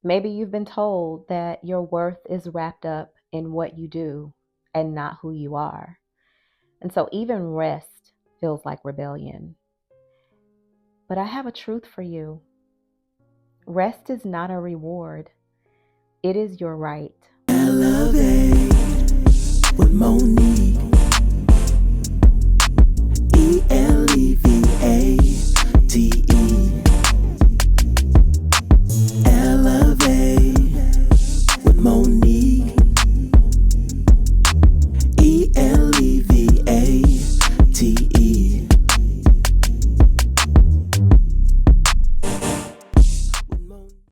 Maybe you've been told that your worth is wrapped up in what you do and not who you are. And so even rest feels like rebellion. But I have a truth for you. Rest is not a reward. It is your right. Elevate with Monique. Elevate. Elevate with Monique. Elevate.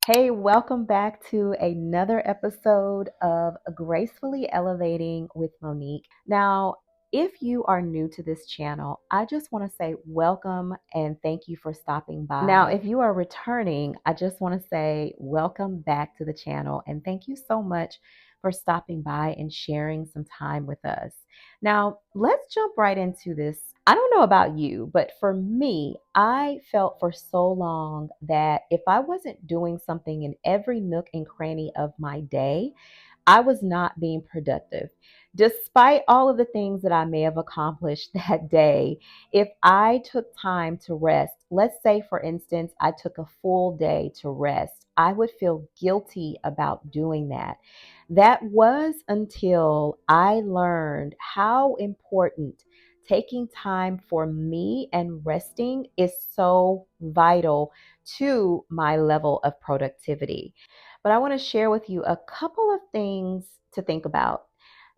Hey, welcome back to another episode of Gracefully Elevating with Monique. Now, if you are new to this channel, I just want to say welcome and thank you for stopping by. Now, if you are returning, I just want to say welcome back to the channel and thank you so much for stopping by and sharing some time with us. Now, let's jump right into this. I don't know about you, but for me, I felt for so long that if I wasn't doing something in every nook and cranny of my day, I was not being productive. Despite all of the things that I may have accomplished that day, if I took time to rest, let's say, for instance, I took a full day to rest, I would feel guilty about doing that. That was until I learned how important taking time for me and resting is so vital to my level of productivity. But I want to share with you a couple of things to think about.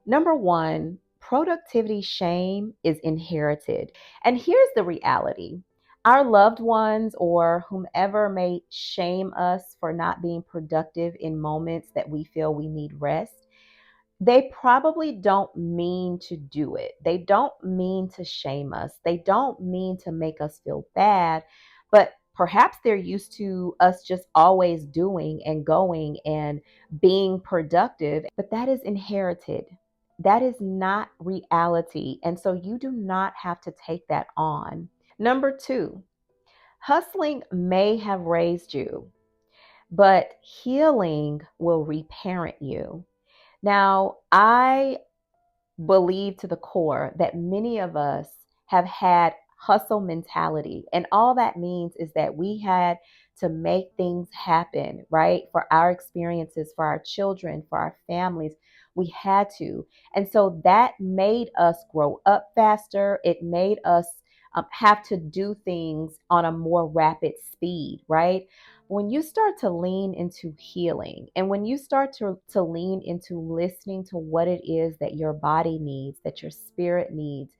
Number one, productivity shame is inherited. And here's the reality. Our loved ones or whomever may shame us for not being productive in moments that we feel we need rest, they probably don't mean to do it. They don't mean to shame us. They don't mean to make us feel bad, but perhaps they're used to us just always doing and going and being productive, but that is inherited. That is not reality. And so you do not have to take that on. Number two, hustling may have raised you, but healing will reparent you. Now, I believe to the core that many of us have had hustle mentality. And all that means is that we had to make things happen, right? For our experiences, for our children, for our families, we had to. And so that made us grow up faster. It made us have to do things on a more rapid speed, right? When you start to lean into healing and when you start to lean into listening to what it is that your body needs, that your spirit needs,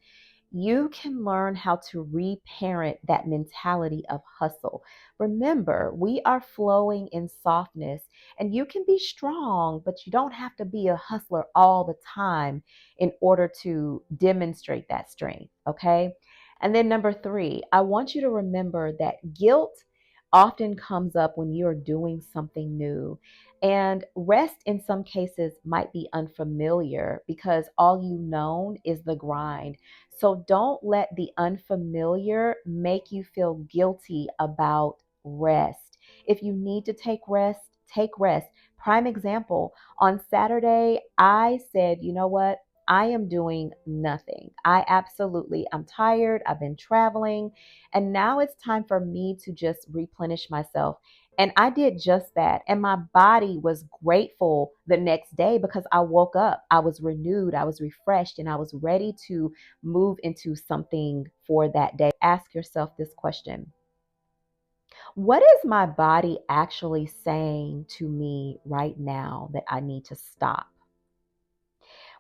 you can learn how to reparent that mentality of hustle. Remember, we are flowing in softness and you can be strong, but you don't have to be a hustler all the time in order to demonstrate that strength, okay? And then number three, I want you to remember that guilt often comes up when you're doing something new. And rest in some cases might be unfamiliar because all you know is the grind. So don't let the unfamiliar make you feel guilty about rest. If you need to take rest, take rest. Prime example, on Saturday, I said, you know what? I am doing nothing. I'm tired. I've been traveling. And now it's time for me to just replenish myself. And I did just that. And my body was grateful the next day because I woke up, I was renewed, I was refreshed, and I was ready to move into something for that day. Ask yourself this question. What is my body actually saying to me right now that I need to stop?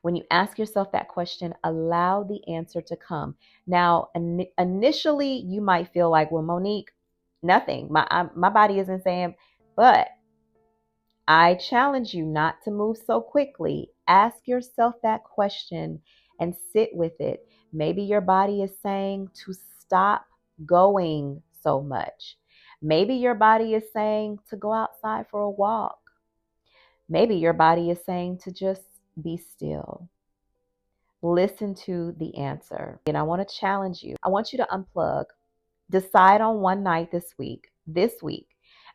When you ask yourself that question, allow the answer to come. Now, initially, you might feel like, well, Monique, nothing. My body isn't saying, but I challenge you not to move so quickly. Ask yourself that question and sit with it. Maybe your body is saying to stop going so much. Maybe your body is saying to go outside for a walk. Maybe your body is saying to just be still. Listen to the answer. And I want to challenge you. I want you to unplug. Decide on one night this week,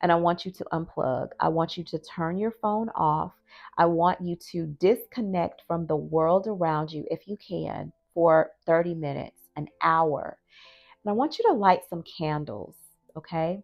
and I want you to unplug. I want you to turn your phone off. I want you to disconnect from the world around you if you can for 30 minutes, an hour. And I want you to light some candles, okay?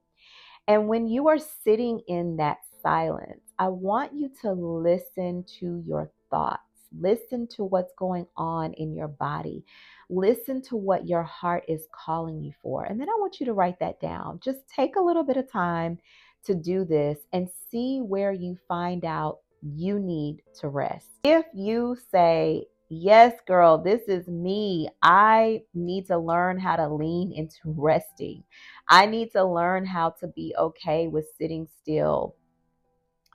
And when you are sitting in that silence, I want you to listen to your thoughts. Listen to what's going on in your body. Listen to what your heart is calling you for. And then I want you to write that down. Just take a little bit of time to do this and see where you find out you need to rest. If you say, yes, girl, this is me. I need to learn how to lean into resting. I need to learn how to be okay with sitting still,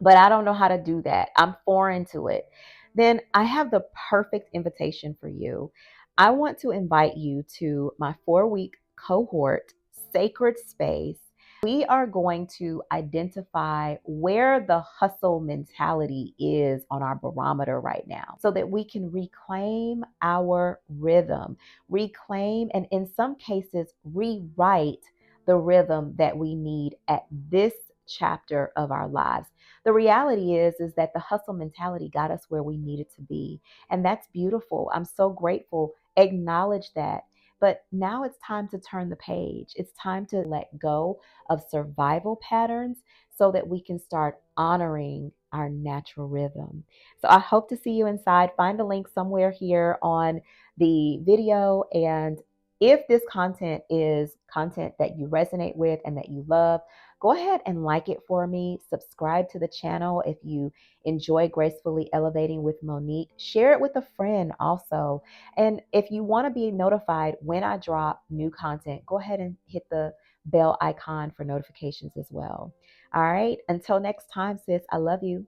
but I don't know how to do that. I'm foreign to it. Then I have the perfect invitation for you. I want to invite you to my 4-week cohort, Sacred Space. We are going to identify where the hustle mentality is on our barometer right now so that we can reclaim our rhythm, reclaim, and in some cases, rewrite the rhythm that we need at this chapter of our lives. The reality is that the hustle mentality got us where we needed to be. And that's beautiful. I'm so grateful. Acknowledge that. But now it's time to turn the page. It's time to let go of survival patterns so that we can start honoring our natural rhythm. So I hope to see you inside. Find the link somewhere here on the video. And if this content is content that you resonate with and that you love, go ahead and like it for me. Subscribe to the channel if you enjoy Gracefully Elevating with Monique. Share it with a friend also. And if you want to be notified when I drop new content, go ahead and hit the bell icon for notifications as well. All right. Until next time, sis, I love you.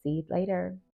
See you later.